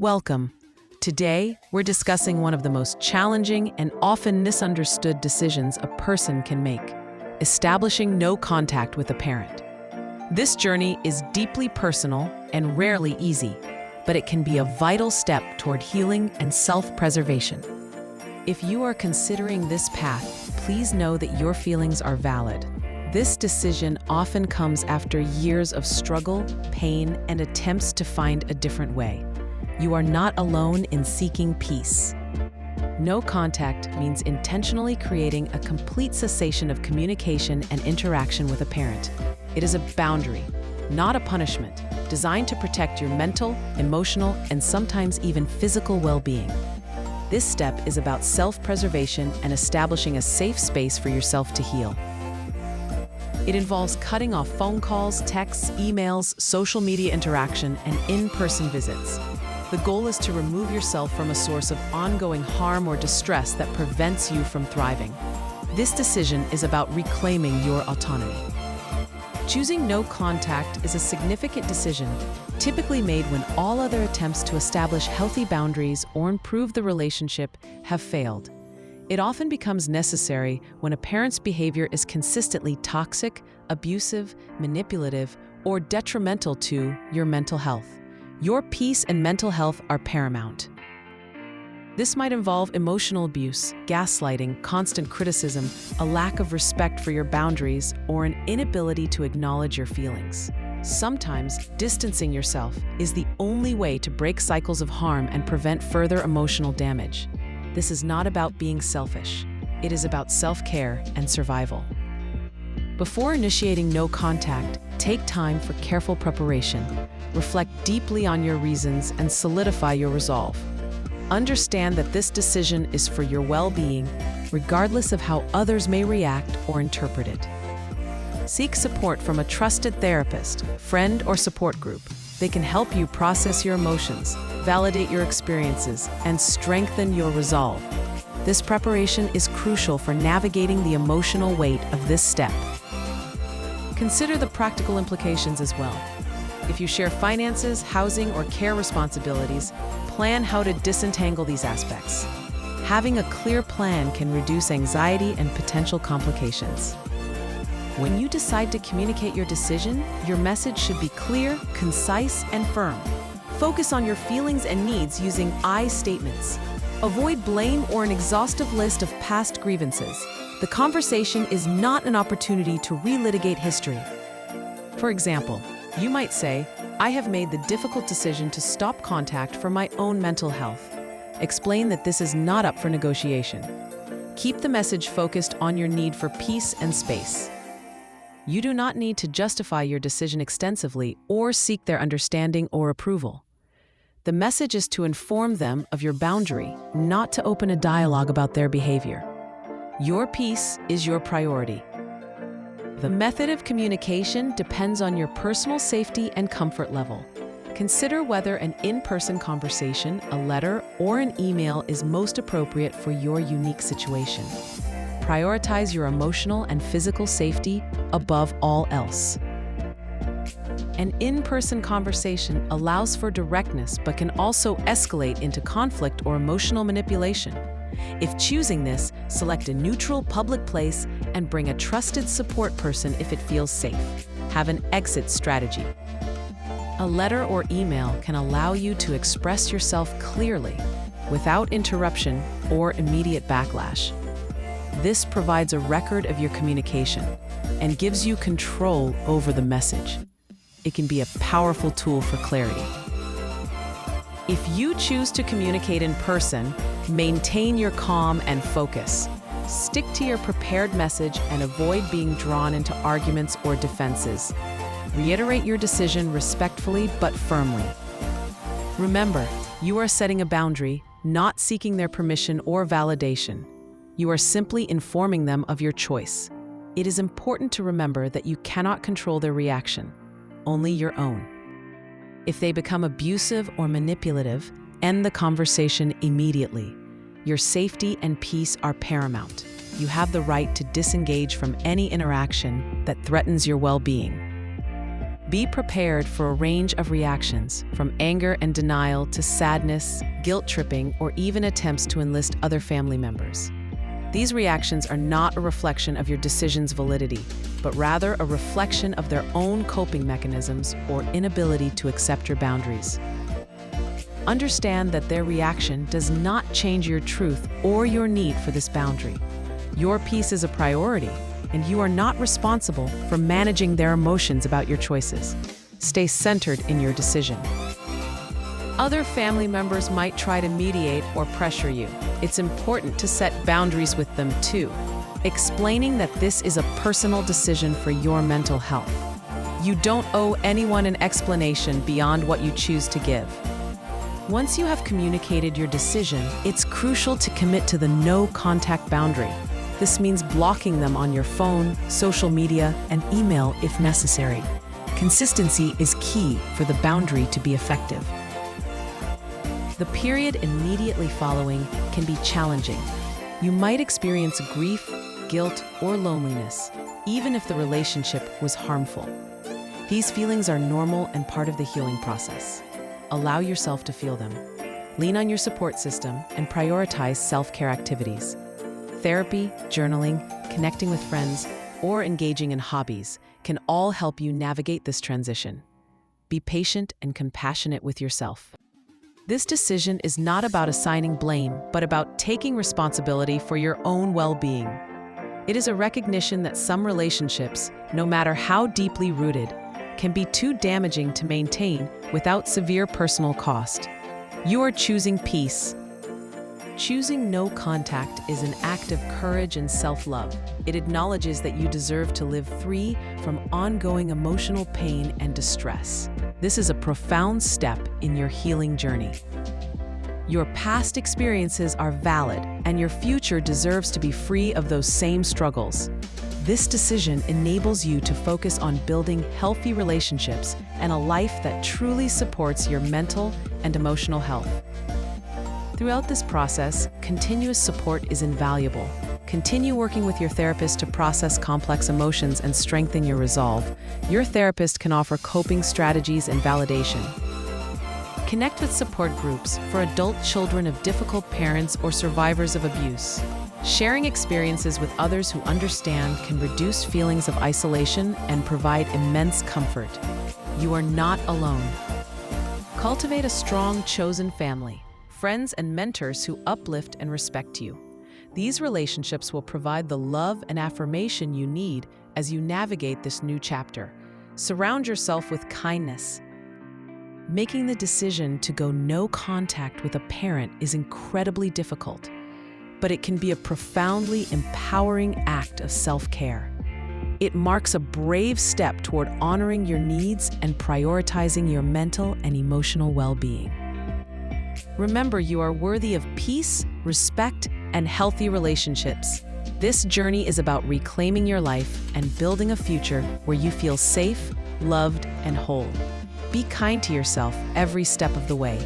Welcome. Today, we're discussing one of the most challenging and often misunderstood decisions a person can make: establishing no contact with a parent. This journey is deeply personal and rarely easy, but it can be a vital step toward healing and self-preservation. If you are considering this path, please know that your feelings are valid. This decision often comes after years of struggle, pain, and attempts to find a different way. You are not alone in seeking peace. No contact means intentionally creating a complete cessation of communication and interaction with a parent. It is a boundary, not a punishment, designed to protect your mental, emotional, and sometimes even physical well-being. This step is about self-preservation and establishing a safe space for yourself to heal. It involves cutting off phone calls, texts, emails, social media interaction, and in-person visits. The goal is to remove yourself from a source of ongoing harm or distress that prevents you from thriving. This decision is about reclaiming your autonomy. Choosing no contact is a significant decision, typically made when all other attempts to establish healthy boundaries or improve the relationship have failed. It often becomes necessary when a parent's behavior is consistently toxic, abusive, manipulative, or detrimental to your mental health. Your peace and mental health are paramount. This might involve emotional abuse, gaslighting, constant criticism, a lack of respect for your boundaries, or an inability to acknowledge your feelings. Sometimes, distancing yourself is the only way to break cycles of harm and prevent further emotional damage. This is not about being selfish. It is about self-care and survival. Before initiating no contact, take time for careful preparation. Reflect deeply on your reasons and solidify your resolve. Understand that this decision is for your well-being, regardless of how others may react or interpret it. Seek support from a trusted therapist, friend, or support group. They can help you process your emotions, validate your experiences, and strengthen your resolve. This preparation is crucial for navigating the emotional weight of this step. Consider the practical implications as well. If you share finances, housing, or care responsibilities, plan how to disentangle these aspects. Having a clear plan can reduce anxiety and potential complications. When you decide to communicate your decision, your message should be clear, concise, and firm. Focus on your feelings and needs using I statements. Avoid blame or an exhaustive list of past grievances. The conversation is not an opportunity to relitigate history. For example, you might say, "I have made the difficult decision to stop contact for my own mental health." Explain that this is not up for negotiation. Keep the message focused on your need for peace and space. You do not need to justify your decision extensively or seek their understanding or approval. The message is to inform them of your boundary, not to open a dialogue about their behavior. Your peace is your priority. The method of communication depends on your personal safety and comfort level. Consider whether an in-person conversation, a letter, or an email is most appropriate for your unique situation. Prioritize your emotional and physical safety above all else. An in-person conversation allows for directness but can also escalate into conflict or emotional manipulation. If choosing this, select a neutral public place and bring a trusted support person if it feels safe. Have an exit strategy. A letter or email can allow you to express yourself clearly, without interruption or immediate backlash. This provides a record of your communication and gives you control over the message. It can be a powerful tool for clarity. If you choose to communicate in person, maintain your calm and focus. Stick to your prepared message and avoid being drawn into arguments or defenses. Reiterate your decision respectfully but firmly. Remember, you are setting a boundary, not seeking their permission or validation. You are simply informing them of your choice. It is important to remember that you cannot control their reaction, only your own. If they become abusive or manipulative, end the conversation immediately. Your safety and peace are paramount. You have the right to disengage from any interaction that threatens your well-being. Be prepared for a range of reactions, from anger and denial to sadness, guilt-tripping, or even attempts to enlist other family members. These reactions are not a reflection of your decision's validity, but rather a reflection of their own coping mechanisms or inability to accept your boundaries. Understand that their reaction does not change your truth or your need for this boundary. Your peace is a priority, and you are not responsible for managing their emotions about your choices. Stay centered in your decision. Other family members might try to mediate or pressure you. It's important to set boundaries with them too, explaining that this is a personal decision for your mental health. You don't owe anyone an explanation beyond what you choose to give. Once you have communicated your decision, it's crucial to commit to the no-contact boundary. This means blocking them on your phone, social media, and email if necessary. Consistency is key for the boundary to be effective. The period immediately following can be challenging. You might experience grief, guilt, or loneliness, even if the relationship was harmful. These feelings are normal and part of the healing process. Allow yourself to feel them. Lean on your support system and prioritize self-care activities. Therapy, journaling, connecting with friends, or engaging in hobbies can all help you navigate this transition. Be patient and compassionate with yourself. This decision is not about assigning blame, but about taking responsibility for your own well-being. It is a recognition that some relationships, no matter how deeply rooted, can be too damaging to maintain without severe personal cost. You are choosing peace. Choosing no contact is an act of courage and self-love. It acknowledges that you deserve to live free from ongoing emotional pain and distress. This is a profound step in your healing journey. Your past experiences are valid, and your future deserves to be free of those same struggles. This decision enables you to focus on building healthy relationships and a life that truly supports your mental and emotional health. Throughout this process, continuous support is invaluable. Continue working with your therapist to process complex emotions and strengthen your resolve. Your therapist can offer coping strategies and validation. Connect with support groups for adult children of difficult parents or survivors of abuse. Sharing experiences with others who understand can reduce feelings of isolation and provide immense comfort. You are not alone. Cultivate a strong, chosen family. Friends and mentors who uplift and respect you. These relationships will provide the love and affirmation you need as you navigate this new chapter. Surround yourself with kindness. Making the decision to go no contact with a parent is incredibly difficult, but it can be a profoundly empowering act of self-care. It marks a brave step toward honoring your needs and prioritizing your mental and emotional well-being. Remember, you are worthy of peace, respect, and healthy relationships. This journey is about reclaiming your life and building a future where you feel safe, loved, and whole. Be kind to yourself every step of the way.